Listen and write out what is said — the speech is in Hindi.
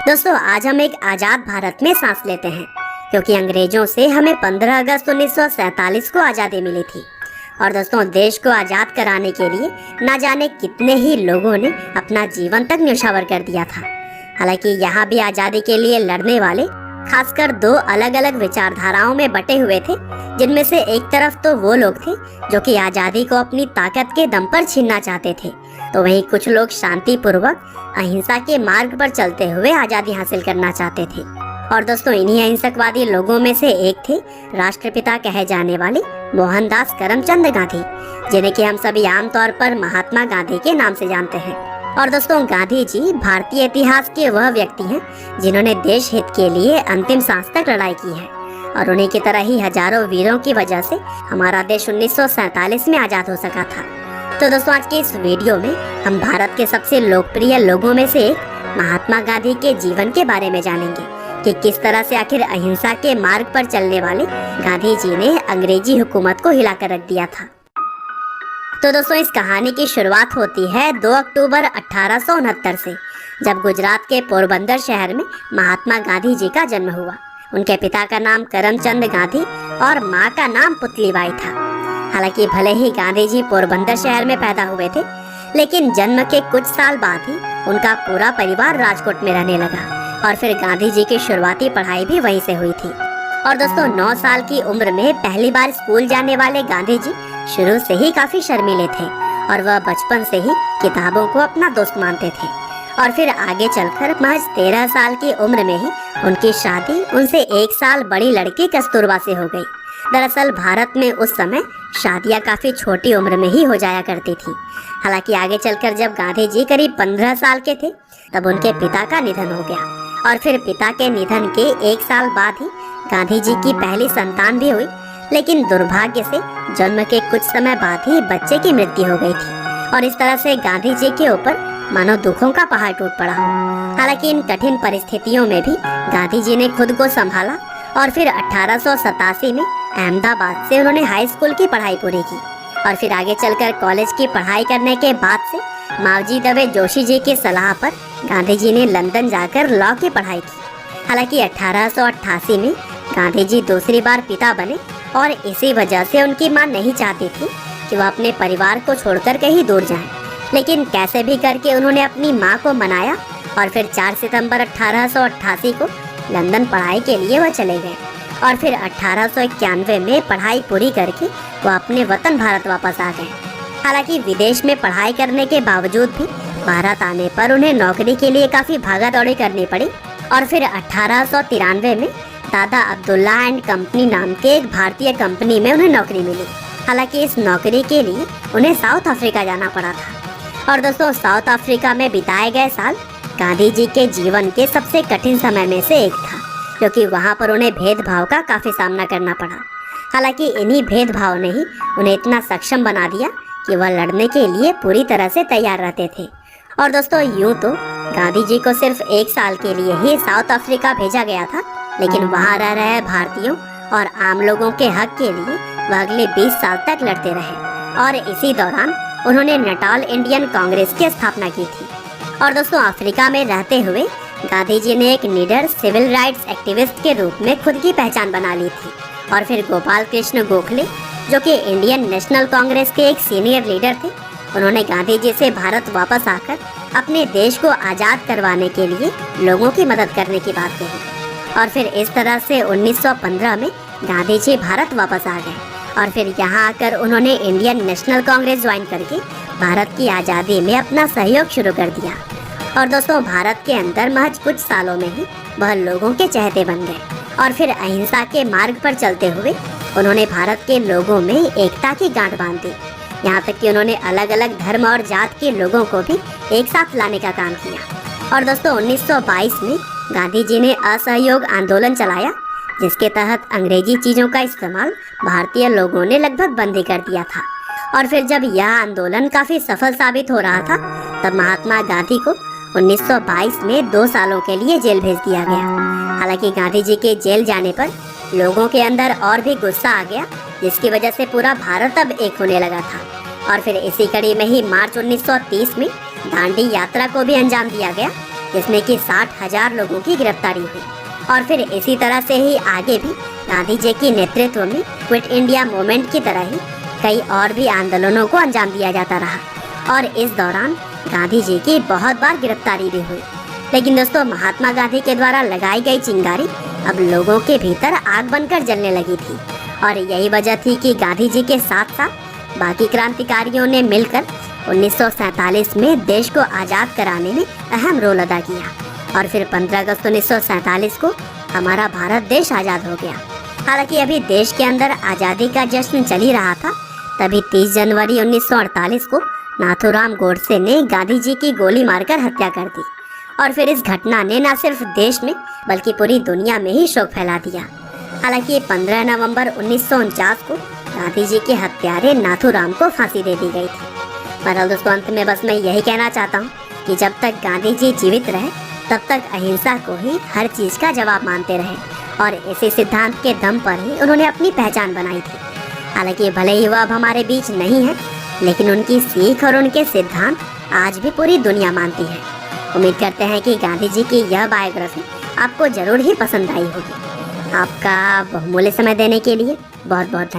दोस्तों, आज हम एक आज़ाद भारत में सांस लेते हैं क्योंकि अंग्रेजों से हमें 15 अगस्त 1947 को आज़ादी मिली थी। और दोस्तों, देश को आज़ाद कराने के लिए ना जाने कितने ही लोगों ने अपना जीवन तक न्यौछावर कर दिया था। हालांकि यहाँ भी आज़ादी के लिए लड़ने वाले खासकर दो अलग अलग विचारधाराओं में बटे हुए थे, जिनमें से एक तरफ तो वो लोग थे जो कि आज़ादी को अपनी ताकत के दम पर छीनना चाहते थे, तो वहीं कुछ लोग शांतिपूर्वक अहिंसा के मार्ग पर चलते हुए आज़ादी हासिल करना चाहते थे। और दोस्तों, इन्हीं अहिंसकवादी लोगों में से एक थे राष्ट्रपिता कहे जाने वाले मोहनदास करमचंद गांधी, जिन्हें कि हम सभी आमतौर पर महात्मा गांधी के नाम से जानते हैं। और दोस्तों, गांधी जी भारतीय इतिहास के वह व्यक्ति हैं जिन्होंने देश हित के लिए अंतिम सांस तक लड़ाई की है, और उन्हीं की तरह ही हजारों वीरों की वजह से हमारा देश 1947 में आज़ाद हो सका था। तो दोस्तों, आज के इस वीडियो में हम भारत के सबसे लोकप्रिय लोगों में से एक महात्मा गांधी के जीवन के बारे में जानेंगे कि किस तरह से आखिर अहिंसा के मार्ग पर चलने वाले गांधी जी ने अंग्रेजी हुकूमत को हिलाकर रख दिया था। तो दोस्तों, इस कहानी की शुरुआत होती है 2 अक्टूबर 1869 से, जब गुजरात के पोरबंदर शहर में महात्मा गांधी जी का जन्म हुआ। उनके पिता का नाम करमचंद गांधी और माँ का नाम पुतलीबाई था। हालांकि भले ही गांधी जी पोरबंदर शहर में पैदा हुए थे, लेकिन जन्म के कुछ साल बाद ही उनका पूरा परिवार राजकोट में रहने लगा, और फिर गांधी जी की शुरुआती पढ़ाई भी वहीं से हुई थी। और दोस्तों, 9 साल की उम्र में पहली बार स्कूल जाने वाले गांधी जी शुरू से ही काफी शर्मीले थे, और वह बचपन से ही किताबों को अपना दोस्त मानते थे। और फिर आगे चलकर महज 13 साल की उम्र में ही उनकी शादी उनसे 1 साल बड़ी लड़की कस्तूरबा से हो गई। दरअसल भारत में उस समय शादियां काफी छोटी उम्र में ही हो जाया करती थी। हालांकि आगे चलकर जब गांधी जी करीब 15 साल के थे, तब उनके पिता का निधन हो गया, और फिर पिता के निधन के 1 साल बाद ही गांधी जी की पहली संतान भी हुई। लेकिन दुर्भाग्य से जन्म के कुछ समय बाद ही बच्चे की मृत्यु हो गई थी, और इस तरह से गांधी जी के ऊपर मानो दुखों का पहाड़ टूट पड़ा हो। हालांकि इन कठिन परिस्थितियों में भी गांधी जी ने खुद को संभाला, और फिर 1887 में अहमदाबाद से उन्होंने हाई स्कूल की पढ़ाई पूरी की, और फिर आगे चलकर कॉलेज की पढ़ाई करने के बाद से मावजी दवे जोशी जी की सलाह पर गांधी जी ने लंदन जाकर लॉ की पढ़ाई की। हालांकि 1888 में गांधी जी दूसरी बार पिता बने, और इसी वजह से उनकी मां नहीं चाहती थी कि वह अपने परिवार को छोड़कर कहीं दूर जाएं। लेकिन कैसे भी करके उन्होंने अपनी मां को मनाया, और फिर 4 सितंबर 1888 को लंदन पढ़ाई के लिए वह चले गए, और फिर 1891 में पढ़ाई पूरी करके वह अपने वतन भारत वापस आ गए। हालांकि विदेश में पढ़ाई करने के बावजूद भी भारत आने पर उन्हें नौकरी के लिए काफ़ी भागा दौड़ी करनी पड़ी, और फिर 1893 में दादा अब्दुल्ला एंड कंपनी नाम के एक भारतीय कंपनी में उन्हें नौकरी मिली। हालांकि इस नौकरी के लिए उन्हें साउथ अफ्रीका जाना पड़ा था। और दोस्तों, साउथ अफ्रीका में बिताए गए साल गांधी जी के जीवन के सबसे कठिन समय में से एक था, क्योंकि वहाँ पर उन्हें भेदभाव का काफ़ी सामना करना पड़ा। हालांकि इन्हीं भेदभाव ने ही उन्हें इतना सक्षम बना दिया कि वह लड़ने के लिए पूरी तरह से तैयार रहते थे। और दोस्तों, यूँ तो गांधी जी को सिर्फ 1 साल के लिए ही साउथ अफ्रीका भेजा गया था, लेकिन वहाँ रह रहे भारतीयों और आम लोगों के हक के लिए वह अगले 20 साल तक लड़ते रहे, और इसी दौरान उन्होंने नटाल इंडियन कांग्रेस की स्थापना की थी। और दोस्तों, अफ्रीका में रहते हुए गांधी जी ने एक निडर सिविल राइट्स एक्टिविस्ट के रूप में खुद की पहचान बना ली थी। और फिर गोपाल कृष्ण गोखले, जो कि इंडियन नेशनल कांग्रेस के एक सीनियर लीडर थे, उन्होंने गांधी जी से भारत वापस आकर अपने देश को आज़ाद करवाने के लिए लोगों की मदद करने की बात कही। और फिर इस तरह से 1915 में गांधी जी भारत वापस आ गए, और फिर यहाँ आकर उन्होंने इंडियन नेशनल कांग्रेस ज्वाइन करके भारत की आज़ादी में अपना सहयोग शुरू कर दिया। और दोस्तों, भारत के अंदर महज कुछ सालों में ही वह लोगों के चहेते बन गए, और फिर अहिंसा के मार्ग पर चलते हुए उन्होंने भारत के लोगों में एकता की गांठ बांध दी। यहाँ तक कि उन्होंने अलग अलग धर्म और जात के लोगों को भी एक साथ लाने का काम किया। और दोस्तों, 1922 में गांधी जी ने असहयोग आंदोलन चलाया, जिसके तहत अंग्रेजी चीज़ों का इस्तेमाल भारतीय लोगों ने लगभग बंद ही कर दिया था। और फिर जब यह आंदोलन काफ़ी सफल साबित हो रहा था, तब महात्मा गांधी को 1922 में 2 सालों के लिए जेल भेज दिया गया। हालांकि गांधी जी के जेल जाने पर लोगों के अंदर और भी गुस्सा आ गया, जिसकी वजह से पूरा भारत अब एक होने लगा था। और फिर इसी कड़ी में ही मार्च 1930 में दांडी यात्रा को भी अंजाम दिया गया, जिसमें कि 60,000 लोगों की गिरफ्तारी हुई। और फिर इसी तरह से ही आगे भी गांधी जी के नेतृत्व में क्विट इंडिया मूवमेंट की तरह ही कई और भी आंदोलनों को अंजाम दिया जाता रहा और इस दौरान गांधी जी की बहुत बार गिरफ्तारी भी हुई। लेकिन दोस्तों, महात्मा गांधी के द्वारा लगाई गई चिंगारी अब लोगों के भीतर आग बनकर जलने लगी थी और यही वजह थी कि गांधी जी के साथ साथ बाकी क्रांतिकारियों ने मिलकर 1947 में देश को आज़ाद कराने में अहम रोल अदा किया और फिर 15 अगस्त 1947 को हमारा भारत देश आज़ाद हो गया। हालांकि अभी देश के अंदर आज़ादी का जश्न चल ही रहा था, तभी 30 जनवरी 1948 को नाथूराम गोडसे ने गांधी जी की गोली मारकर हत्या कर दी और फिर इस घटना ने न सिर्फ देश में बल्कि पूरी दुनिया में ही शोक फैला दिया। हालांकि 15 नवंबर 1949 को गांधी जी के हत्यारे नाथूराम को फांसी दे दी गई थी। पर दोस्तों, अंत में बस मैं यही कहना चाहता हूँ कि जब तक गांधी जी जीवित रहे तब तक अहिंसा को ही हर चीज़ का जवाब मानते रहे और इसी सिद्धांत के दम पर ही उन्होंने अपनी पहचान बनाई थी। हालांकि भले ही वह अब हमारे बीच नहीं है, लेकिन उनकी सीख और उनके सिद्धांत आज भी पूरी दुनिया मानती है। उम्मीद करते हैं कि गांधी जी की यह बायोग्राफी आपको जरूर ही पसंद आई होगी। आपका बहुमूल्य समय देने के लिए बहुत बहुत धन्यवाद।